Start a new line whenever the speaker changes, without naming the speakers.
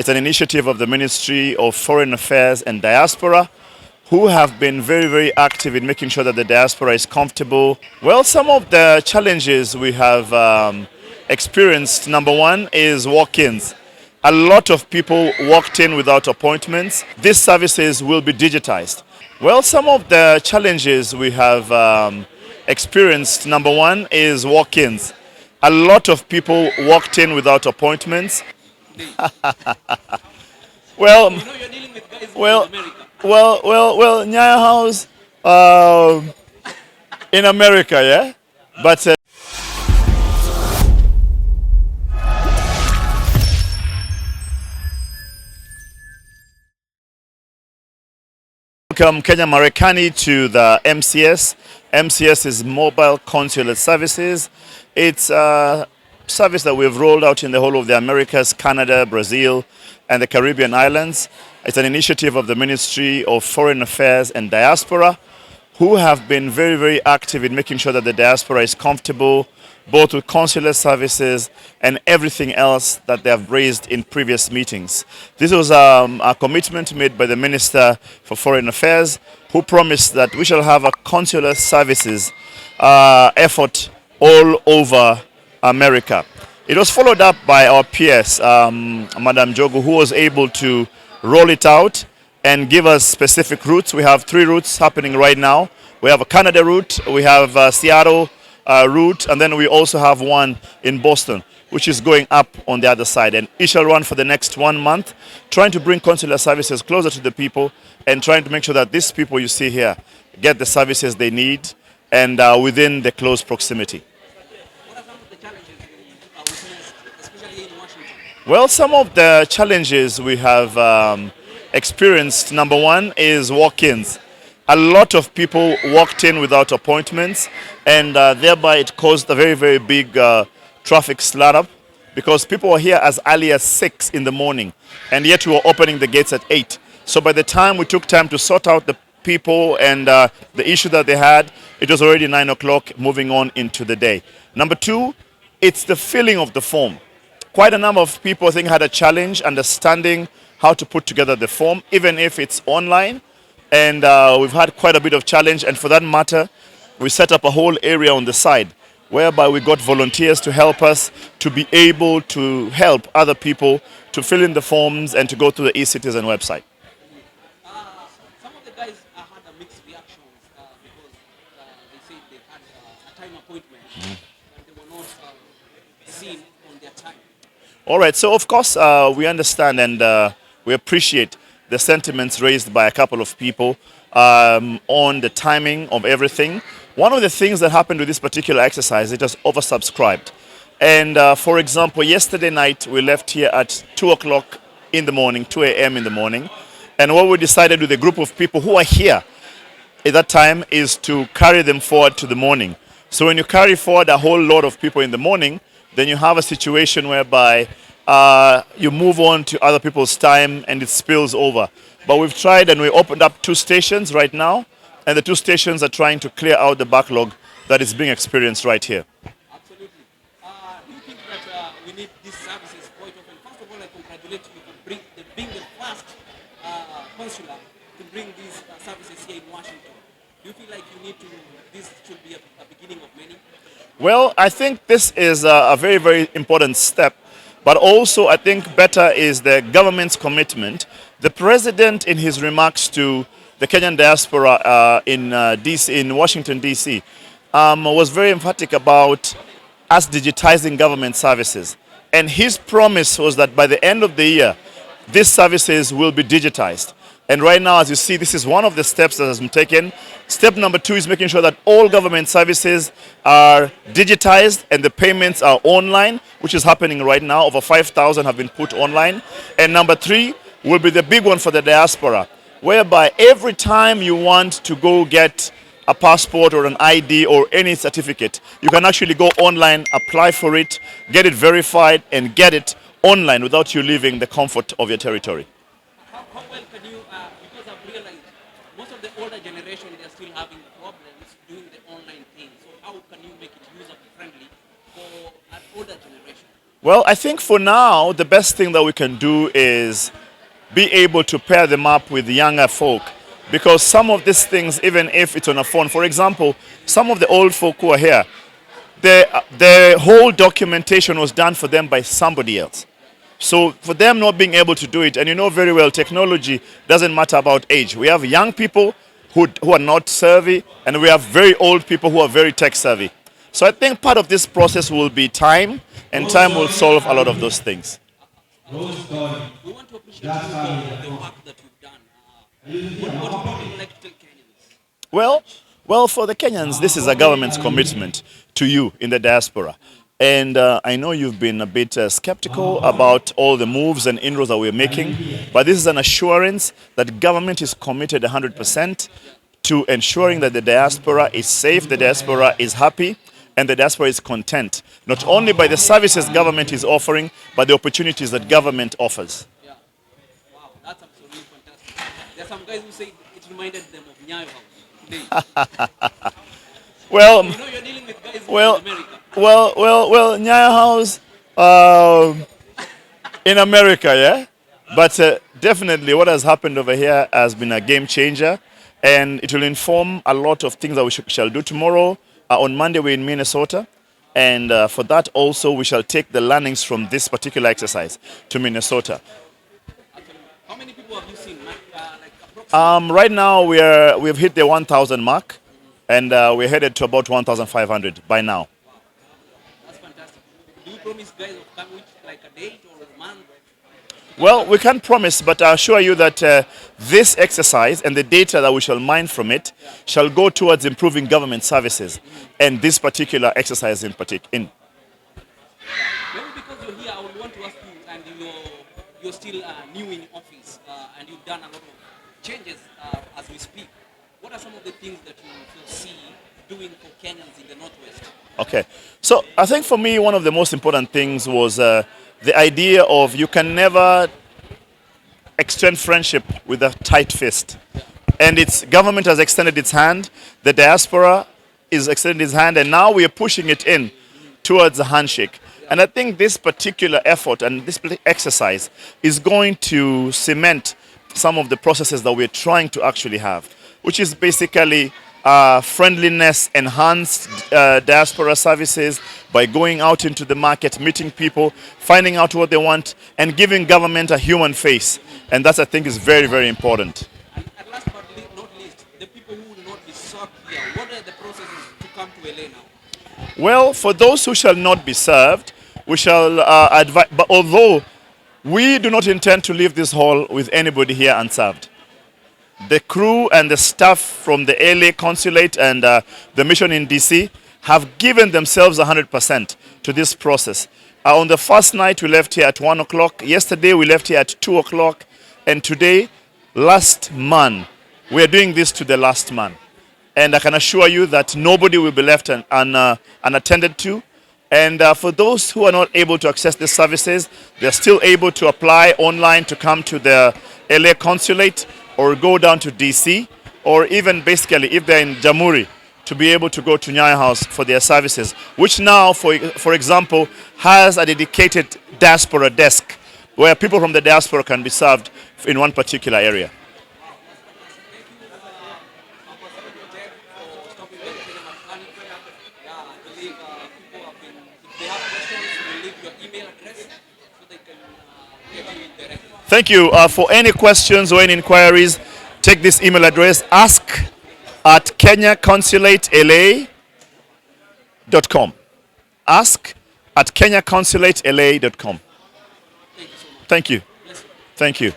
It's an initiative of the Ministry of Foreign Affairs and Diaspora, who have been very, very active in making sure that the diaspora is comfortable. Well, some of the challenges we have experienced, number one, is walk-ins. A lot of people walked in without appointments. These services will be digitized. Well, some of the challenges we have experienced, number one, is walk-ins. A lot of people walked in without appointments. Well,
you're dealing with guys
well,
in America.
well, Nyaya House in America, yeah? But welcome Mkenyamarekanitv to the MCS. MCS is Mobile Consulate Services. It's a service that we've rolled out in the whole of the Americas, Canada, Brazil, and the Caribbean islands. It's an initiative of the Ministry of Foreign Affairs and Diaspora, who have been very, very active in making sure that the diaspora is comfortable, both with consular services and everything else that they have raised in previous meetings. This was a commitment made by the Minister for Foreign Affairs, who promised that we shall have a consular services effort all over America. It was followed up by our PS, Madam Jogo, who was able to roll it out and give us specific routes. We have 3 routes happening right now. We have a Canada route, we have a Seattle route, and then we also have one in Boston, which is going up on the other side. And it shall run for the next 1 month, trying to bring consular services closer to the people and trying to make sure that these people you see here get the services they need and within the close proximity. Well, some of the challenges we have experienced, number one, is walk-ins. A lot of people walked in without appointments, and thereby it caused a very, very big traffic slaughter because people were here as early as 6 in the morning, and yet we were opening the gates at 8. So by the time we took time to sort out the people and the issue that they had, it was already 9 o'clock, moving on into the day. Number two, it's the filling of the form. Quite a number of people, I think, had a challenge understanding how to put together the form, even if it's online. And we've had quite a bit of challenge. And for that matter, we set up a whole area on the side whereby we got volunteers to help us to be able to help other people to fill in the forms and to go to the eCitizen website.
Some of the guys had a mixed reactions because they said they had a time appointment and they were not seen on their time.
All right, so of course we understand and we appreciate the sentiments raised by a couple of people on the timing of everything. One of the things that happened with this particular exercise, it was oversubscribed. And for example, yesterday night we left here at 2 o'clock in the morning, 2 a.m. in the morning. And what we decided with a group of people who are here at that time is to carry them forward to the morning. So when you carry forward a whole lot of people in the morning, then you have a situation whereby you move on to other people's time and it spills over. But we've tried and we opened up 2 stations right now, and the 2 stations are trying to clear out the backlog that is being experienced right here.
Absolutely. Do you think that we need these services quite often? First of all, I congratulate you for being the first consular to bring these services here in Washington. Do you feel like this should be a beginning of many?
Well, I think this is a very, very important step. But also, I think better is the government's commitment. The president, in his remarks to the Kenyan diaspora in Washington, D.C., was very emphatic about us digitizing government services. And his promise was that by the end of the year, these services will be digitized. And right now, as you see, this is one of the steps that has been taken. Step number 2 is making sure that all government services are digitized and the payments are online, which is happening right now. Over 5,000 have been put online. And number 3 will be the big one for the diaspora, whereby every time you want to go get a passport or an ID or any certificate, you can actually go online, apply for it, get it verified, and get it online without you leaving the comfort of your territory.
How well can you, because I've realized most of the older generation, they're still having problems doing the online thing. So how can you make it user-friendly for an older generation?
Well, I think for now, the best thing that we can do is be able to pair them up with younger folk. Because some of these things, even if it's on a phone, for example, some of the old folk who are here, the whole documentation was done for them by somebody else. So for them not being able to do it, and you know very well, technology doesn't matter about age. We have young people who are not savvy, and we have very old people who are very tech savvy. So I think part of this process will be time, and time will solve a lot of those things.
We want to appreciate you for the work that you've done. What would you like to tell Kenyans?
Well, for the Kenyans, this is a government's commitment to you in the diaspora. And I know you've been a bit skeptical about all the moves and inroads that we're making, but this is an assurance that government is committed 100% to ensuring that the diaspora is safe, the diaspora is happy, and the diaspora is content, not only by the services government is offering, but the opportunities that government offers.
Yeah. Wow, that's absolutely fantastic. There are some guys who say it reminded them of 𝐉𝐻𝐈𝐍 today.
Well,
You know you're dealing with guys in America.
𝐉𝐻𝐈𝐍 in America, yeah? But definitely what has happened over here has been a game changer, and it will inform a lot of things that we shall do tomorrow. On Monday, we're in Minnesota, and for that also, we shall take the learnings from this particular exercise to Minnesota.
How many people have you seen? Like approximately?
Right now, we've hit the 1,000 mark, and we're headed to about 1,500 by now.
That's fantastic. Do you promise guys of come with like a date or a month?
Well, we can't promise, but I assure you that this exercise and the data that we shall mine from it shall go towards improving government services, and this particular exercise in particular.
Maybe because you're here, I would want to ask you, and you're still new in office, and you've done a lot of changes as we speak. What are some of the things that you foresee doing for Kenyans in the Northwest?
Okay, so I think for me, one of the most important things was the idea of you can never extend friendship with a tight fist. And its government has extended its hand, the diaspora is extending its hand, and now we are pushing it in towards a handshake. And I think this particular effort and this exercise is going to cement some of the processes that we're trying to actually have, which is basically friendliness, enhanced diaspora services by going out into the market, meeting people, finding out what they want, and giving government a human face. And that, I think, is very, very important.
And last but not least, the people who will not be served here, what are the processes to come to LA now?
Well, for those who shall not be served, we shall advise, but although we do not intend to leave this hall with anybody here unserved. The crew and the staff from the LA consulate and the mission in DC have given themselves 100% to this process. On the first night, we left here at 1 o'clock. Yesterday, we left here at 2 o'clock. And today, last man, we are doing this to the last man. And I can assure you that nobody will be left unattended to. And for those who are not able to access these services, they're still able to apply online to come to the LA consulate, or go down to DC, or even basically if they're in Jamhuri, to be able to go to 𝐉𝐻𝐈𝐍 for their services, which now, for example, has a dedicated diaspora desk where people from the diaspora can be served in one particular area. Thank you. For any questions or any inquiries, take this email address, ask@kenyaconsulateLA.com. Ask@kenyaconsulateLA.com. Thank you. Thank you.